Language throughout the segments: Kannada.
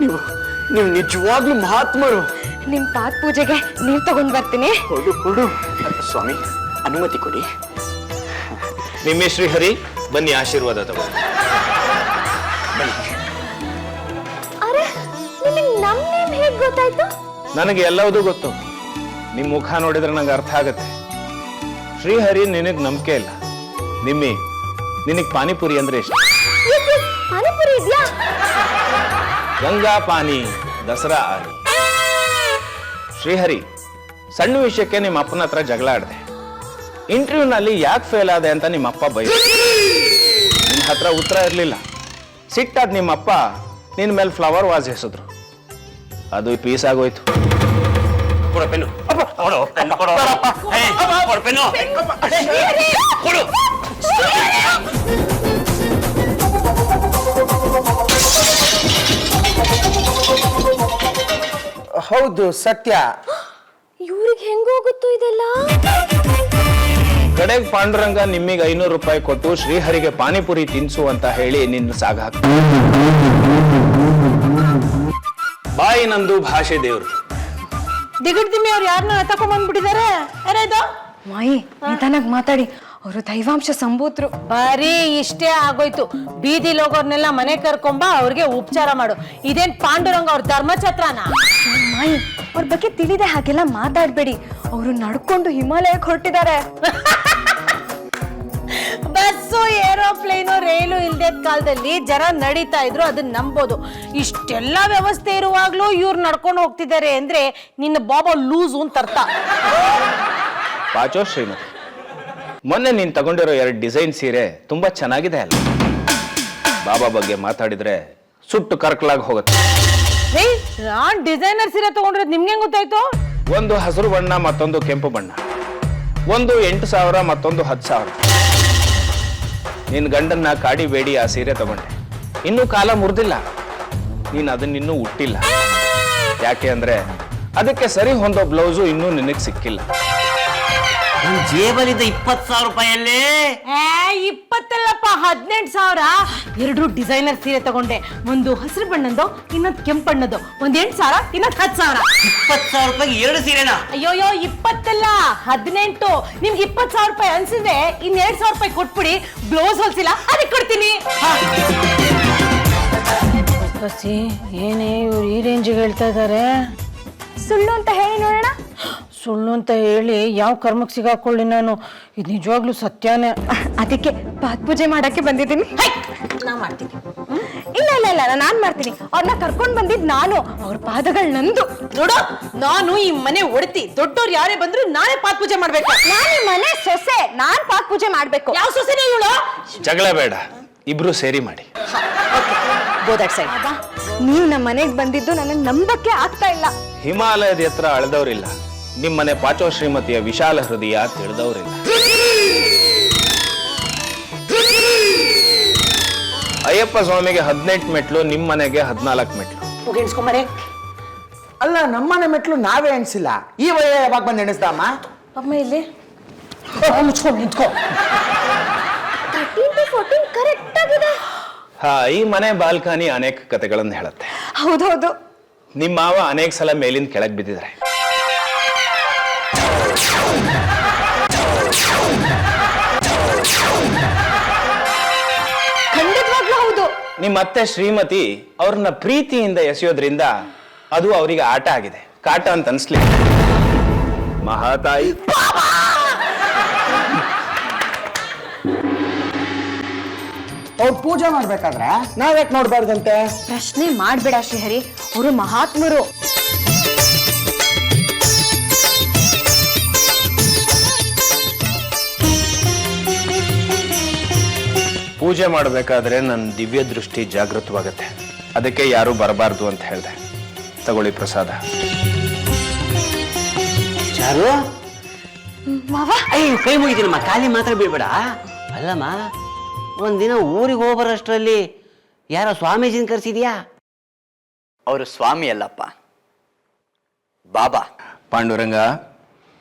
ನೀವು ನಿಜವಾಗ್ಲೂ ಮಹಾತ್ಮರು. ನಿಮ್ ಪಾದ ಪೂಜೆಗೆ ನೀರ್ ತಗೊಂಡ್ ಬರ್ತೀನಿ. ಕೊಡು ಸ್ವಾಮಿ, ಅನುಮತಿ ಕೊಡಿ. ನಿಮ್ಮೆ ಶ್ರೀಹರಿ, ಬನ್ನಿ ಆಶೀರ್ವಾದ ತಗೊಂಡು ಬನ್ನಿ. ಅರೆ, ನಿಮಗೆ ನಮ್ ನೇಮ್ ಹೇಗ್ ಗೊತ್ತಾಯ್ತು? ನನಗೆ ಎಲ್ಲವೂ ಗೊತ್ತು. ನಿಮ್ ಮುಖ ನೋಡಿದ್ರೆ ನಂಗೆ ಅರ್ಥ ಆಗತ್ತೆ. ಶ್ರೀಹರಿ, ನಿನಗ್ ನಂಬಿಕೆ ಇಲ್ಲ. ನಿಮ್ಮಿ, ನಿನಗ್ ಪಾನಿಪುರಿ ಅಂದ್ರೆ ಇಷ್ಟ. ಪಾನಿಪುರಿ ಇದೆಯಾ? ಗಂಗಾ ಪಾನಿ, ದಸರಾ ಆನಿ. ಶ್ರೀಹರಿ, ಸಣ್ಣ ವಿಷಯಕ್ಕೆ ನಿಮ್ಮ ಅಪ್ಪನ ಹತ್ರ ಜಗಳ ಆಡಿದೆ. ಇಂಟರ್ವ್ಯೂನಲ್ಲಿ ಯಾಕೆ ಫೇಲ್ ಆದೆ ಅಂತ ನಿಮ್ಮ ಅಪ್ಪ ಬೈ. ನಿನ್ನ ಹತ್ರ ಉತ್ತರ ಇರಲಿಲ್ಲ. ಸಿಟ್ಟಾದ ನಿಮ್ಮಪ್ಪ ನಿನ್ನ ಮೇಲೆ ಫ್ಲವರ್ ವಾಸ್ ಎಸೆದ್ರು. ಅದು ಪೀಸ್ ಆಗೋಯ್ತು. ಕೊಡು ಪೆನ್ನು. ಕೊಡು ಪೆನ್ನು, ಕೊಡು. ಕೊಡು ಪೆನ್ನು. ಕೊಡು. ಹೌದು, ಸತ್ಯ. ಇವ್ರಿಗೆ ಹೆಂಗೋಗುತ್ತೋ ಇದೆಲ್ಲ? ಕಡೆಗೆ ಪಾಂಡುರಂಗ ನಿಮ್ಮಿಗೆ 500 ರೂಪಾಯಿ ಕೊಟ್ಟು ಶ್ರೀಹರಿಗೆ ಪಾನಿಪುರಿ ತಿನ್ಸು ಅಂತ ಹೇಳಿ ನಿನ್ನ ಸಾಗ ಹಾಕ್ತ. ಬಾಯಿ ನಂದು, ಭಾಷೆ ದೇವ್ರು. ದಿಗಡ್ದಿಮ್ಮಿ ಅವ್ರು ಯಾರನ್ನ ತಕೊಂಡ್ಬಂದ್ಬಿಟ್ಟಿದ್ದಾರೆ. ಮಾಯಿ, ನಿಧಾನಾಗ್ ಮಾತಾಡಿ. ಅವರು ದೈವಾಂಶ ಸಂಭೂತರು. ಬರೀ ಇಷ್ಟೇ ಆಗೋಯ್ತು. ಬೀದಿಲ್ ಹೋಗೋರ್ನೆಲ್ಲ ಮನೆ ಕರ್ಕೊಂಬ, ಅವ್ರಿಗೆ ಉಪಚಾರ ಮಾಡು. ಇದೇನ್ ಪಾಂಡುರಂಗ ಅವ್ರ ಧರ್ಮಛತ್ರನ? ಮಾಯಿ, ಅವ್ರ ಬಗ್ಗೆ ತಿಳಿದೆ ಹಾಗೆಲ್ಲ ಮಾತಾಡ್ಬೇಡಿ. ಅವರು ನಡ್ಕೊಂಡು ಹಿಮಾಲಯಕ್ಕೆ ಹೊರಟಿದ್ದಾರೆ. ಬಸ್ಸು, ಏರೋಪ್ಲೇನು, ರೈಲು ಇಲ್ದೇ ಕಾಲದಲ್ಲಿ ಜನ ನಡೀತಾ ಇದ್ರು, ಅದನ್ನ ನಂಬೋದು. ಇಷ್ಟೆಲ್ಲ ವ್ಯವಸ್ಥೆ ಇರುವಾಗ್ಲೂ ಇವ್ರು ನಡ್ಕೊಂಡು ಹೋಗ್ತಿದ್ದಾರೆ ಅಂದ್ರೆ ನಿನ್ನ ಬಾಬಾ ಲೂಸು ಅಂತ ಅರ್ಥ. ಪಾಚೋ ಶ್ರೀಮತಿ, ಮೊನ್ನೆ ನೀನ್ ತಗೊಂಡಿರೋ 2 ಡಿಸೈನ್ ಸೀರೆ ತುಂಬಾ ಚೆನ್ನಾಗಿದೆ ಅಲ್ಲ? ಬಾಬಾ ಬಗ್ಗೆ ಮಾತಾಡಿದ್ರೆ ಸುಟ್ಟು ಕರ್ಕಲಾಗಿ ಹೋಗುತ್ತೆ. ನಾನ್ ಡಿಸೈನರ್ ಸೀರೆ ತಗೊಂಡ್ರೆ ನಿಮ್ಗೆ ಗೊತ್ತಾಯ್ತು? ಒಂದು ಹಸಿರು ಬಣ್ಣ, ಮತ್ತೊಂದು ಕೆಂಪು ಬಣ್ಣ. ಒಂದು 8,000, ಮತ್ತೊಂದು 10,000. ನಿನ್ ಗಂಡನ್ನ ಕಾಡಿ ಬೇಡಿ ಆ ಸೀರೆ ತಗೊಂಡೆ. ಇನ್ನೂ ಕಾಲ ಮುರಿದಿಲ್ಲ. ನೀನ್ ಅದನ್ನಿನ್ನೂ ಹುಟ್ಟಿಲ್ಲ. ಯಾಕೆ ಅಂದ್ರೆ ಅದಕ್ಕೆ ಸರಿ ಹೊಂದೋ ಬ್ಲೌಸು ಇನ್ನೂ ನಿನಗೆ ಸಿಕ್ಕಿಲ್ಲ. ಜೇಬಲಿದ್ದ 20,000 ರೂಪಾಯಲ್ಲಿ 20 18,000. 2 ಡಿಸೈನರ್ ಸೀರೆ ತಗೊಂಡೆ. ಒಂದು ಹಸಿರು ಬಣ್ಣದ್ದು, ಇನ್ನೊಂದು ಕೆಂಪು ಬಣ್ಣದ್ದು. ಒಂದ್ 8,000, ಇನ್ನೊಂದು 10,000. 20,000 ರೂಪಾಯಿಗೆ 2 ಸೀರೆನಾ? ಅಯ್ಯೋಯ್ಯೋ, 20 18. ನಿಮ್ಗೆ 20,000 ರೂಪಾಯಿ ಅನ್ಸಿದ್ರೆ ಇನ್ 2,000 ರೂಪಾಯಿ ಕೊಟ್ಬಿಡಿ. ಬ್ಲೌಸ್ ಹೊಲ್ಸಿಲ್ಲ, ಅದಕ್ಕೆ ಕೊಡ್ತೀನಿ. ಏನೇ ಇವ್ರು ಈ ರೇಂಜಿಗೆ ಹೇಳ್ತಾ ಇದಾರೆ? ಸುಳ್ಳು ಅಂತ ಹೇಳಿ ನೋಡೋಣ. ಸುಳ್ಳು ಅಂತ ಹೇಳಿ ಯಾವ ಕರ್ಮಕ್ಕೆ ಸಿಗಾಕೊಳ್ಳಿ ನಾನು? ಇದು ನಿಜವಾಗ್ಲೂ ಸತ್ಯನೇ. ಅದಕ್ಕೆ ಪಾದ ಪೂಜೆ ಮಾಡಕ್ಕೆ ಬಂದಿದ್ದೀನಿ. ನಾ ಮಾಡ್ತೀನಿ. ಇಲ್ಲ ಇಲ್ಲ ಇಲ್ಲ, ನಾನ್ ಮಾಡ್ತೀನಿ. ಅವ್ರನ್ನ ಕರ್ಕೊಂಡ್ ಬಂದಿದ್ ನಾನು. ಅವ್ರ ಪಾದಗಳು ನಂದು. ನೋಡು, ನಾನು ಈ ಮನೆ ಒಡ್ತಿ. ದೊಡ್ಡವ್ರು ಯಾರೇ ಬಂದ್ರು ನಾನೇ ಪಾದ ಪೂಜೆ ಮಾಡ್ಬೇಕು. ನಾನು ಈ ಮನೆ ಸೊಸೆ, ನಾನ್ ಪಾದ ಪೂಜೆ ಮಾಡ್ಬೇಕು. ಯಾವ ಸೊಸೆನೇ ಇವಳು? ಜಗಳ ಬೇಡ, ಇಬ್ರು ಸೇರಿ ಮಾಡಿ. ನೀವು ನಮ್ಮ ಮನೆಗೆ ಬಂದಿದ್ದು ನನಗೆ ನಂಬಕ್ಕೆ ಆಗ್ತಾ ಇಲ್ಲ. ಹಿಮಾಲಯದ ಎತ್ತರ ಅಳೆದವ್ರಿಲ್ಲ, ನಿಮ್ಮನೆ ಪಾಚೋ ಶ್ರೀಮತಿಯ ವಿಶಾಲ ಹೃದಯ ತಿಳಿದವರಿಲ್ಲ. ಅಯ್ಯಪ್ಪ ಸ್ವಾಮಿಗೆ 18 ಮೆಟ್ಲು, ನಿಮ್ಮನೆಗೆ 14 ಮೆಟ್ಲು. ಎಣಿಸ್ಕೊಂಬರೆ. ಅಲ್ಲ, ನಮ್ಮನೆ ಮೆಟ್ಲು ನಾವೇ ಎಣಿಸಿಲ್ಲ. ಈ ವಯ ಯಾವಾಗ ಬಂದು ಎಣಿಸ್ದಮ್ಮ? ಅಮ್ಮ ಇಲ್ಲಿ ಮುಚ್ಕೊಂಡು ನಿಂತ್ಕೋ. 13 to 14 ಕರೆಕ್ಟ್ ಆಗಿದೆ. ಹಾ, ಈ ಮನೆ ಬಾಲ್ಕನಿ ಅನೇಕ ಕಥೆಗಳನ್ನು ಹೇಳುತ್ತೆ. ಹೌದೌದು. ನಿಮ್ಮ ಮಾವ ಅನೇಕ ಸಲ ಮೇಲಿಂದ ಕೆಳಗೆ ಬಿದ್ದಿದ್ದಾರೆ. ಖಂಡಿತವಾಗ್ಲೂ ಹೌದು. ನಿಮ್ಮ ಅತ್ತೆ ಶ್ರೀಮತಿ ಅವ್ರನ್ನ ಪ್ರೀತಿಯಿಂದ ಎಸೆಯೋದ್ರಿಂದ ಅದು ಅವರಿಗೆ ಆಟ ಆಗಿದೆ, ಕಾಟ ಅಂತ ಅನ್ಸ್ಲಿಲ್ಲ. ಮಹಾತಾಯಿ, ಅವ್ರು ಪೂಜೆ ಮಾಡ್ಬೇಕಾದ್ರೆ ನಾವ್ಯಾಕೆ ನೋಡ್ಬಾರ್ದಂತೆ? ಪ್ರಶ್ನೆ ಮಾಡ್ಬೇಡ ಶ್ರೀಹರಿ, ಅವರು ಮಹಾತ್ಮರು. ಪೂಜೆ ಮಾಡಬೇಕಾದ್ರೆ ನನ್ನ ದಿವ್ಯ ದೃಷ್ಟಿ ಜಾಗೃತವಾಗತ್ತೆ. ಅದಕ್ಕೆ ಯಾರು ಬರಬಾರ್ದು ಅಂತ ಹೇಳಿದೆ. ತಗೊಳ್ಳಿ ಪ್ರಸಾದ. ಚಾರು, ಮಾವ, ಅಯ್ಯೋ ಕೈ ಮುಗಿತೀನಮ್ಮ, ಖಾಲಿ ಮಾತ್ರ ಬೀಳ್ಬೇಡ. ಅಲ್ಲಮ್ಮ, ಒಂದಿನ ಊರಿಗೆ ಹೋಗ್ಬರೋಷ್ಟರಲ್ಲಿ ಯಾರೋ ಸ್ವಾಮೀಜಿನ ಕರ್ಸಿದ್ಯಾ? ಅವರು ಸ್ವಾಮಿ ಅಲ್ಲಪ್ಪ, ಬಾಬಾ. ಪಾಂಡುರಂಗ,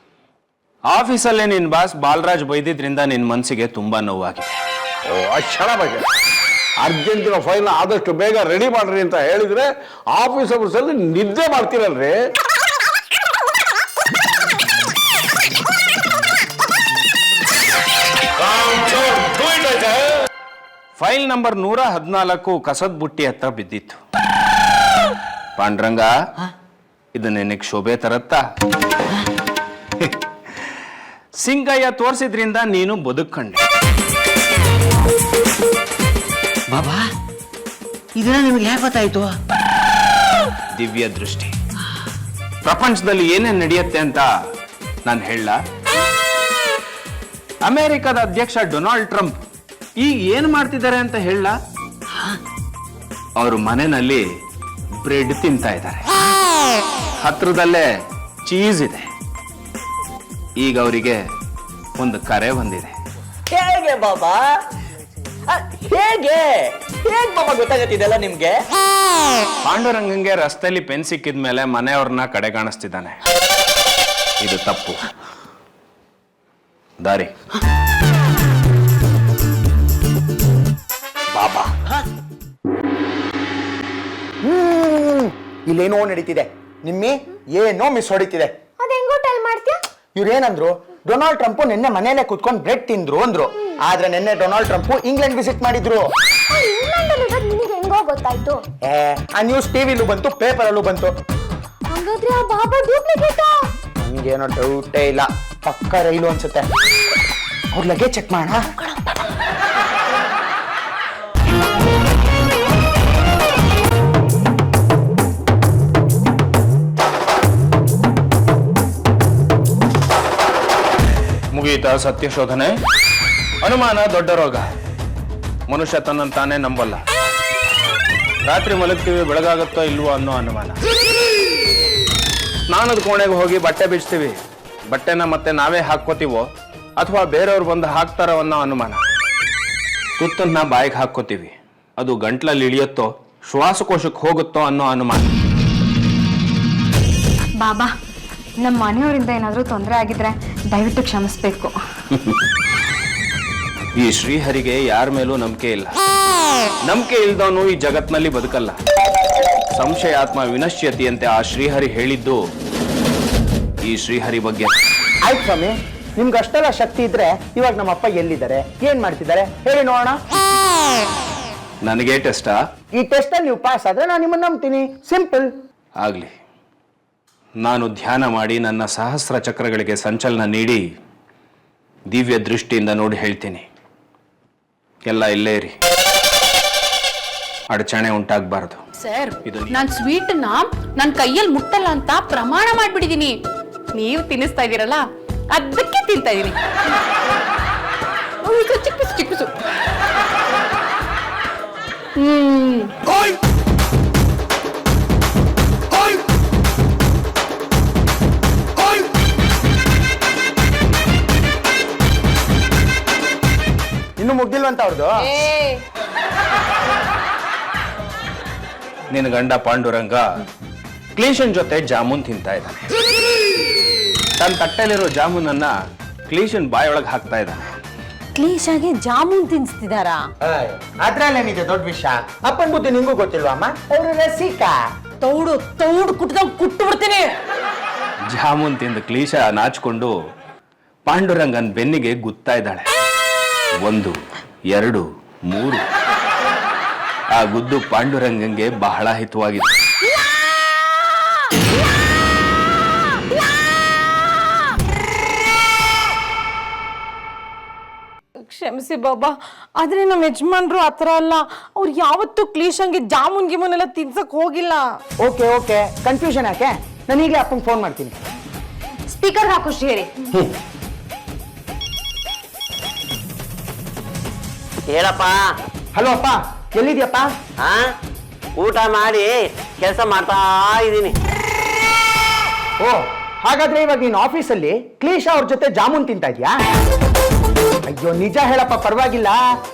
ಆಫೀಸಲ್ಲೇ ನಿನ್ ಬಾಸ್ ಬಾಲರಾಜ್ ಬೈದಿದ್ರಿಂದ ನಿನ್ ಮನ್ಸಿಗೆ ತುಂಬಾ ನೋವಾಗಿದೆ. ಓ, ಅಕ್ಷರ ಬಗ್ಗೆ ಅರ್ಜೆಂಟಿನ ಫೈಲ್ ಆದಷ್ಟು ಬೇಗ ರೆಡಿ ಮಾಡ್ರಿ ಅಂತ ಹೇಳಿದ್ರೆ ಆಫೀಸ್ ಅಲ್ಲಿ ನಿದ್ದೆ ಮಾಡ್ತೀರಲ್ರಿ. ಫೈಲ್ ನಂಬರ್ 114 ಕಸದ ಬುಟ್ಟಿ ಹತ್ರ ಬಿದ್ದಿತ್ತು. ಪಾಂಡ್ರಂಗ, ಇದು ನಿನಗೆ ಶೋಭೆ ತರತ್ತ? ಸಿಂಗಯ್ಯ ತೋರಿಸಿದ್ರಿಂದ ನೀನು ಬದುಕಂಡೆ. ಬಾಬಾ, ಇದನ್ನ ನಿಮ್ಗೆ ಯಾಕೆ ಗೊತ್ತಾಯ್ತು? ದಿವ್ಯ ದೃಷ್ಟಿ. ಪ್ರಪಂಚದಲ್ಲಿ ಏನೇನ್ ನಡೆಯುತ್ತೆ ಅಂತ ನಾನು ಹೇಳ. ಅಮೆರಿಕದ ಅಧ್ಯಕ್ಷ ಡೊನಾಲ್ಡ್ ಟ್ರಂಪ್ ಈಗ ಏನ್ ಮಾಡ್ತಿದ್ದಾರೆ ಅಂತ ಹೇಳ. ಅವರು ಮನೆಯಲ್ಲಿ ಬ್ರೆಡ್ ತಿಂತಾ ಇದ್ದಾರೆ, ಹತ್ರದಲ್ಲೇ ಚೀಸ್ ಇದೆ. ಈಗ ಅವರಿಗೆ ಒಂದು ಕರೆ ಬಂದಿದೆ. ಹೇಗೆ ಬಾಬಾ? ಹೇಗೆ ಬಾಬಾ ಗೊತ್ತಾಗತ್ತಿದೆಲ್ಲ ನಿಮ್ಗೆ? ಪಾಂಡುರಂಗಂಗೆ ರಸ್ತೆಯಲ್ಲಿ ಪೆನ್ ಸಿಕ್ಕಿದ ಮೇಲೆ ಮನೆಯವ್ರನ್ನ ಕಡೆ ಕಾಣಿಸ್ತಿದ್ದಾನೆ. ಇದು ತಪ್ಪು. ದಾರಿ ಬಾಬಾ, ಇಲ್ಲೇನೋ ನಡೀತಿದೆ. ನಿಮ್ಮಿ ಏನೋ ಮಿಸ್ ಹೊಡಿತಿದೆ. ಅದೆಂಗೋ ಟೈಲ್ ಮಾಡ್ತೀಯ? ಇವ್ರೇನಂದ್ರು? ಡೊನಾಲ್ಡ್ ಟ್ರಂಪ್ ನಿನ್ನೆ ಮನೇಲೆ ಕುತ್ಕೊಂಡು ಬ್ರೆಡ್ ತಿಂದ್ರು ಅಂದ್ರು. ಆದ್ರೆ ನಿನ್ನೆ ಡೊನಾಲ್ಡ್ ಟ್ರಂಪ್ ಇಂಗ್ಲೆಂಡ್ ವಿಸಿಟ್ ಮಾಡಿದ್ರು. ನಿನಗೆ ಹೆಂಗೋ ಗೊತ್ತಾಯ್ತು? ಆ ನ್ಯೂಸ್ ಟಿವಿಲೂ ಬಂತು, ಪೇಪರಲ್ಲೂ ಬಂತು. ಹಾಗಾದ್ರೆ ಆ ಬಾಬಾ ಡೂಪ್ಲಿಕೇಟಾ? ನನ್ಗೇನೋ ಡೌಟೇ ಇಲ್ಲ. ಪಕ್ಕ ರೈಲು ಅನ್ಸುತ್ತೆ. ಅವ್ರ ಲಗೇಜ್ ಚೆಕ್ ಮಾಡೋಣ. ಮುಗೀತ ಸತ್ಯ ಶೋಧನೆ. ಅನುಮಾನ ದೊಡ್ಡ ರೋಗ. ಮನುಷ್ಯ ತನ್ನನ್ನು ತಾನೇ ನಂಬಲ್ಲ. ರಾತ್ರಿ ಮಲಗ್ತೀವಿ, ಬೆಳಗಾಗುತ್ತೋ ಇಲ್ವೋ ಅನ್ನೋ ಅನುಮಾನ. ಸ್ನಾನದ ಕೋಣೆಗೆ ಹೋಗಿ ಬಟ್ಟೆ ಬಿಚ್ತೀವಿ, ಬಟ್ಟೆನ ಮತ್ತೆ ನಾವೇ ಹಾಕ್ಕೋತೀವೋ ಅಥವಾ ಬೇರೆಯವ್ರು ಬಂದು ಹಾಕ್ತಾರೋ ಅನ್ನೋ ಅನುಮಾನ. ತುತ್ತನ್ನ ಬಾಯಿಗೆ ಹಾಕ್ಕೋತೀವಿ, ಅದು ಗಂಟ್ಲಲ್ಲಿ ಇಳಿಯುತ್ತೋ ಶ್ವಾಸಕೋಶಕ್ಕೆ ಹೋಗುತ್ತೋ ಅನ್ನೋ ಅನುಮಾನ. ಬಾಬಾ, ನಮ್ಮ ಮನೆಯವರಿಂದ ಏನಾದರೂ ತೊಂದರೆ ಆಗಿದ್ರೆ ದಯವಿಟ್ಟು ಕ್ಷಮಿಸ್ಬೇಕು. ಈ ಶ್ರೀಹರಿಗೆ ಯಾರ ಮೇಲೂ ನಂಬಿಕೆ ಇಲ್ಲ. ನಂಬಿಕೆ ಇಲ್ದವನು ಈ ಜಗತ್ನಲ್ಲಿ ಬದುಕಲ್ಲ. ಸಂಶಯಾತ್ಮ ವಿನಶ್ಯತಿಯಂತೆ ಆ ಶ್ರೀಹರಿ ಹೇಳಿದ್ದು ಈ ಶ್ರೀಹರಿ ಬಗ್ಗೆ. ಆಯ್ತು ಸ್ವಾಮಿ, ನಿಮ್ಗೆ ಅಷ್ಟೆಲ್ಲ ಶಕ್ತಿ ಇದ್ರೆ ಇವಾಗ ನಮ್ಮ ಅಪ್ಪ ಎಲ್ಲಿದ್ದಾರೆ, ಏನ್ ಮಾಡ್ತಿದ್ದಾರೆ ಹೇಳಿ ನೋಡೋಣ. ನನಗೆ ಟೆಸ್ಟಾ? ಈ ಟೆಸ್ಟ್ ಅಲ್ಲಿ ನೀವು ಪಾಸ್ ಆದ್ರೆ ನಾನು ನಿಮ್ಮನ್ನ ನಂಬ್ತೀನಿ. ಸಿಂಪಲ್. ಆಗ್ಲಿ. ನಾನು ಧ್ಯಾನ ಮಾಡಿ ನನ್ನ ಸಹಸ್ರ ಚಕ್ರಗಳಿಗೆ ಸಂಚಲನ ನೀಡಿ ದಿವ್ಯ ದೃಷ್ಟಿಯಿಂದ ನೋಡಿ ಹೇಳ್ತೀನಿ. ಎಲ್ಲ ಇಲ್ಲೇ ಇರಿ, ಅಡಚಣೆ ಉಂಟಾಗಬಾರದು. ಸರ್, ನಾನ್ ಸ್ವೀಟ್ನ ನನ್ ಕೈಯಲ್ಲಿ ಮುಟ್ಟಲ್ಲ ಅಂತ ಪ್ರಮಾಣ ಮಾಡ್ಬಿಟ್ಟಿದೀನಿ. ನೀವು ತಿನ್ನಿಸ್ತಾ ಇದೀರಲ್ಲ, ಅದಕ್ಕೆ ತಿಂತಾ ಇದೀನಿ. ಚಿಕ್ಕಿಸು ಚಿಕ್ಕಿಸು. ಇನ್ನು ಮುಗ್ದಿಲ್ವಂತ ಅವ್ರದ್ದು. ನಿನ್ನ ಗಂಡ ಪಾಂಡುರಂಗ ಕ್ಲೀಶನ್ ಜೊತೆ ಜಾಮೂನ್ ತಿಂತಾ ಇದ್ದಾನೆ. ತನ್ನ ತಟ್ಟೆಲಿರೋ ಜಾಮೂನನ್ನ ಕ್ಲೀಶನ್ ಬಾಯೊಳಗೆ ಹಾಕ್ತಾ ಇದ್ದಾನೆ. ಕ್ಲೀಶಾಗಿ ಜಾಮೂನ್ ತಿನ್ಸ್ತಿದಾರಾ? ಅದ್ರಲ್ಲೇನಿದೆ ದೊಡ್ಡ ವಿಷಯ? ಅಪ್ಪನ ಬುದ್ಧಿ ನಿಂಗೂ ಗೊತ್ತಿಲ್ವಾ ಅಮ್ಮ? ಅವರು ರಸಿಕ. ತೌಡು ಕುಟ್ದಂಗ್ ಕುಟ್ಟು ಬಿಡ್ತೀನಿ. ಜಾಮೂನ್ ತಿಂದ ಕ್ಲೀಶ ನಾಚಿಕೊಂಡು ಪಾಂಡುರಂಗನ್ ಬೆನ್ನಿಗೆ ಗುತ್ತಾ ಇದ್ದಾಳೆ. 1, 2, 3. ಆ ಗುದ್ದು ಪಾಂಡುರಂಗಂಗೆ ಬಹಳ ಹಿತವಾಗಿದೆ. ಕ್ಷಮಿಸಿ ಬಾಬಾ, ಆದ್ರೆ ನಮ್ಮ ಯಜಮಾನ್ರು ಆತರ ಅಲ್ಲ. ಅವ್ರು ಯಾವತ್ತೂ ಕ್ಲೀಶಂಗೆ ಜಾಮೂನ್ ಗಿಮೂನ್ ಎಲ್ಲ ತಿನ್ಸಕ್ ಹೋಗಿಲ್ಲ. ಓಕೆ ಓಕೆ, ಕನ್ಫ್ಯೂಷನ್ ಯಾಕೆ? ನಾನು ಈಗಲೇ ಅಪ್ಪಂಗೆ ಫೋನ್ ಮಾಡ್ತೀನಿ. ಸ್ಪೀಕರ್ ಹಾಕು ಶ್ರೀಹರಿ. ಹೇಳಪ್ಪ. ಹಲೋ ಅಪ್ಪ, ಎಲ್ಲಿದ್ಯಪ್ಪ? ಹಾ, ಊಟ ಮಾಡಿ ಕೆಲಸ ಮಾಡ್ತಾ ಇದ್ದೀನಿ. ಓ, ಹಾಗಾದ್ರೆ ಇವಾಗ ನೀನು ಆಫೀಸಲ್ಲಿ ಕ್ಲೀಶಾ ಅವ್ರ ಜೊತೆ ಜಾಮೂನ್ ತಿಂತಾ ಇದ್ಯಾ? ಅಯ್ಯೋ ನಿಜ ಹೇಳಪ್ಪ, ಪರವಾಗಿಲ್ಲ.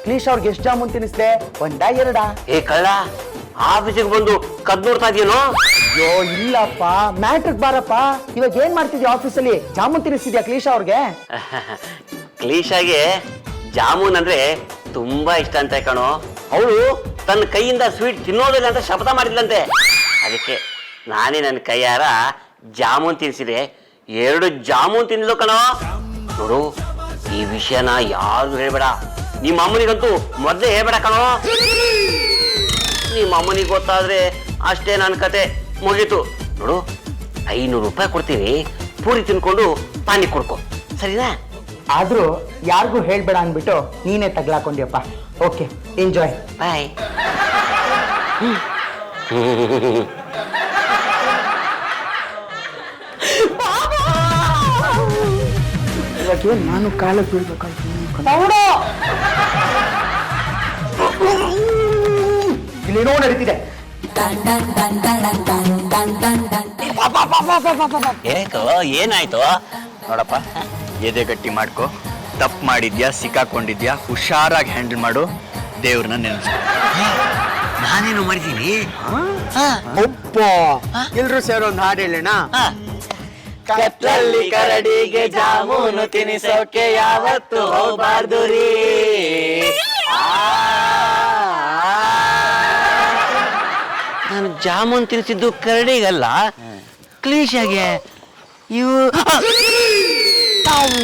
ಕ್ಲೀಶಾ ಅವ್ರಿಗೆ ಎಷ್ಟು ಜಾಮೂನ್ ತಿನ್ನಿಸ್ದೆ? 1, 2? ಏ ಕಳ್ಳ, ಆಫೀಸಿಗೆ ಬಂದು ಕದ್ ನೋಡ್ತಾ ಇದೆಯೇನೋ? ಅಯ್ಯೋ ಇಲ್ಲಪ್ಪ, ಮ್ಯಾಟ್ರಿಕ್ ಬಾರಪ್ಪ. ಇವಾಗ ಏನ್ ಮಾಡ್ತಿದ್ಯಾ ಆಫೀಸಲ್ಲಿ? ಜಾಮೂನ್ ತಿನ್ನಿಸ್ತಿದ್ಯಾ ಕ್ಲೀಶಾ ಅವ್ರಿಗೆ? ಕ್ಲೀಶಾಗೆ ಜಾಮೂನ್ ಅಂದ್ರೆ ತುಂಬಾ ಇಷ್ಟ ಅಂತ ಕಣೋ. ಅವಳು ತನ್ನ ಕೈಯಿಂದ ಸ್ವೀಟ್ ತಿನ್ನೋದಿಲ್ಲ ಅಂತ ಶಪಥ ಮಾಡಿದ್ಲಂತೆ. ಅದಕ್ಕೆ ನಾನೇ ನನ್ನ ಕೈಯಾರ ಜಾಮೂನ್ ತಿನ್ಸಿದೆ. 2 ಜಾಮೂನ್ ತಿನ್ಲು ಕಣೋ. ನೋಡು, ಈ ವಿಷಯನ ಯಾರಿಗೂ ಹೇಳ್ಬೇಡ. ನಿಮ್ಮ ಅಮ್ಮನಿಗಂತೂ ಮೊದಲೇ ಹೇಳ್ಬೇಡ ಕಣೋ. ನಿಮ್ಮ ಅಮ್ಮನಿಗೆ ಗೊತ್ತಾದ್ರೆ ಅಷ್ಟೇ ನನ್ನ ಕತೆ ಮುಗೀತು. ನೋಡು, 500 ರೂಪಾಯಿ ಕೊಡ್ತೀನಿ, ಪೂರಿ ತಿನ್ಕೊಂಡು ಪಾನಿ ಕುಡ್ಕೊ, ಸರಿನಾ? ಆದ್ರೂ ಯಾರಿಗೂ ಹೇಳ್ಬೇಡ ಅಂದ್ಬಿಟ್ಟು ನೀನೇ ತಗ್ಲಾಕೊಂಡಿಯಪ್ಪ. Okay, enjoy. ಬಾಯ್. ಇವಾಗ ನಾನು ಕಾಲಕ್ಕೆ ಬೀಳ್ಬೇಕಾಯ್ತು. ಇಲ್ಲೇನೋ ನಡೀತಿದೆ. ಏನಾಯ್ತು? ನೋಡಪ್ಪ, ಎದೆ ಗಟ್ಟಿ ಮಾಡ್ಕೊ. ತಪ್ಪು ಮಾಡಿದ್ಯಾ, ಸಿಕ್ಕಾಕೊಂಡಿದ್ಯಾ, ಹುಷಾರಾಗಿ ಹ್ಯಾಂಡಲ್ ಮಾಡು. ದೇವ್ರನ್ನ ನೆನೆಸು. ನಾನೇನು ಮಾಡಿದ್ದೀನಿ? ಒಪ್ಪ, ಎಲ್ರು ಸೇರೋ ಒಂದು ಹಾಡು ಹೇಳೋಣ. ಕತ್ತಲ್ಲಿ ಕರಡಿಗೆ ಜಾಮೂನು ತಿನಿಸೋಕೆ ಯಾವತ್ತು ಹೋಗ್ಬಾರ್ದು ರೀ. ನಾನು ಜಾಮೂನ್ ತಿನ್ಸಿದ್ದು ಕರಡಿಗಲ್ಲ, ಕ್ಲೀಶಾಗೆ. ಇವು ತಾವು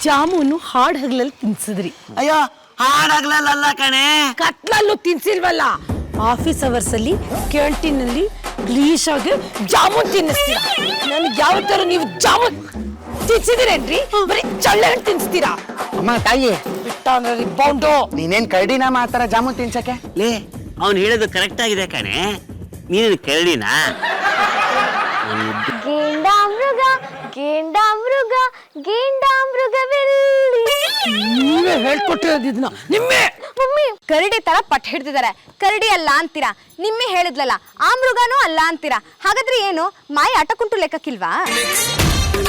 ಜಾಮೂನು ಹಾಡ್ ಹಗಲಲ್ಲಿ ತಿನ್ಸಿದ್ರಿ. ಅಯ್ಯೋ, ಹಾಡಾಗ್ಲಲ್ಲ ಕಣೆ, ಕತ್ಲಲ್ಲೂ ತಿನ್ಸಿಲ್ವಲ್ಲ. ಆಫೀಸ್ ಅವರ್ಸ್ ಅಲ್ಲಿ ಕ್ಯಾಂಟೀನ್ ಅಲ್ಲಿ ಗ್ಲೀಶ್ ಆಗಿ ಜಾಮೂನ್ ತಿನ್ನಿಸ್ತೀರಾ. ನನ್ಗೆ ಯಾವ ತರ ನೀವು ಜಾಮೂನ್ ತಿನ್ಸಿದಿರೇನ್ರಿ? ಬರೀ ಚಳ್ಳೆ ಹಣ್ಣು ತಿನ್ಸ್ತೀರಾ. ಅಮ್ಮ ತಾಯಿ, ಬಿಟ್ಟಾನ್ರಿ ಬೌಂಡು. ನೀನೇನ್ ಕರಡಿನ ಮಾತಾರ ಜಾಮೂನ್ ತಿನ್ಸಕ್ಕೆ? ಲೇ, ಅವ್ನು ಹೇಳೋದು ಕರೆಕ್ಟ್ ಆಗಿದೆ ಕಣೆ. ನೀನು ಕರಡಿನಾ? ಗೇಂಡಾಮೃಗ ಗೇಂಡಾಮೃಗ ಗೇಂಡಾಮೃಗವೆಲ್ಲಿ. ನೀವೇ ಹೇಳ್ಕೊಟ್ಟಿರೋದಿದ್ನ ನಿಮ್ಮೆ. ಮಮ್ಮಿ, ಕರಡಿ ತರ ಪಟ್ ಹಿಡ್ತಿದ್ದಾರೆ. ಕರಡಿ ಅಲ್ಲ ಅಂತೀರಾ, ನಿಮ್ಮೆ ಹೇಳಿದ್ಲಲ್ಲ. ಆ ಮೃಗನೂ ಅಲ್ಲ ಅಂತೀರಾ. ಹಾಗಾದ್ರೆ ಏನು ಮಾಯ ಆಟ ಕುಂಟು ಲೆಕ್ಕಕ್ಕಿಲ್ವಾ?